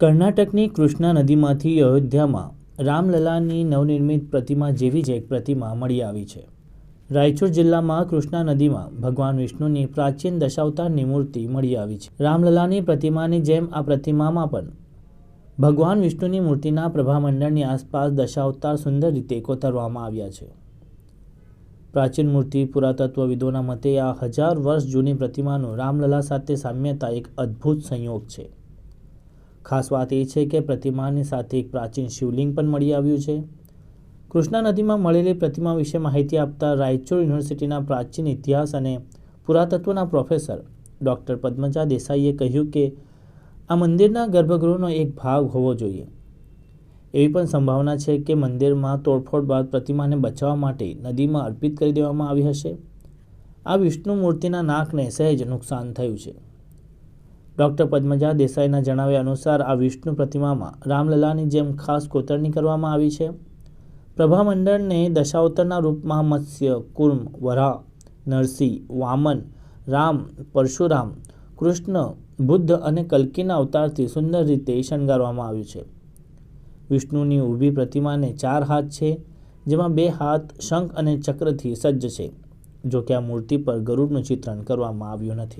કર્ણાટકની કૃષ્ણા નદીમાંથી અયોધ્યામાં રામલલાની નવનિર્મિત પ્રતિમા જેવી જ એક પ્રતિમા મળી આવી છે। રાયચૂર જિલ્લામાં કૃષ્ણા નદીમાં ભગવાન વિષ્ણુની પ્રાચીન દશાવતારની મૂર્તિ મળી આવી છે। રામલલાની પ્રતિમાની જેમ આ પ્રતિમામાં પણ ભગવાન વિષ્ણુની મૂર્તિના પ્રભામંડળની આસપાસ દશાવતાર સુંદર રીતે કોતરવામાં આવ્યા છે। પ્રાચીન મૂર્તિ પુરાતત્વવિદોના મતે આ 1000 વર્ષ જૂની પ્રતિમાનું રામલલા સાથે સામ્યતા એક અદ્ભુત સંયોગ છે। ખાસ વાત એ છે કે પ્રતિમાની સાથે એક પ્રાચીન શિવલિંગ પણ મળી આવ્યું છે। કૃષ્ણા નદીમાં મળેલી પ્રતિમા વિશે માહિતી આપતા રાયચૂર યુનિવર્સિટીના પ્રાચીન ઇતિહાસ અને પુરાતત્વના પ્રોફેસર ડૉક્ટર પદ્મજા દેસાઈએ કહ્યું કે આ મંદિરના ગર્ભગૃહનો એક ભાગ હોવો જોઈએ। એવી પણ સંભાવના છે કે મંદિરમાં તોડફોડ બાદ પ્રતિમાને બચાવવા માટે નદીમાં અર્પિત કરી દેવામાં આવી હશે। આ વિષ્ણુ મૂર્તિના નાકને સહેજ નુકસાન થયું છે। ડૉક્ટર પદ્મજા દેસાઈના જણાવ્યા અનુસાર આ વિષ્ણુ પ્રતિમામાં રામલલાની જેમ ખાસ કોતરણી કરવામાં આવી છે। પ્રભામંડળને દશાવતારના રૂપમાં મત્સ્ય, કૂર્મ, વરાહ, નરસિંહ, વામન, રામ, પરશુરામ, કૃષ્ણ, બુદ્ધ અને કલ્કીના અવતારથી સુંદર રીતે શણગારવામાં આવ્યું છે। વિષ્ણુની ઊભી પ્રતિમાને 4 હાથ છે, જેમાં 2 હાથ શંખ અને ચક્રથી સજ્જ છે। જો કે આ મૂર્તિ પર ગરુડનું ચિત્રણ કરવામાં આવ્યું નથી।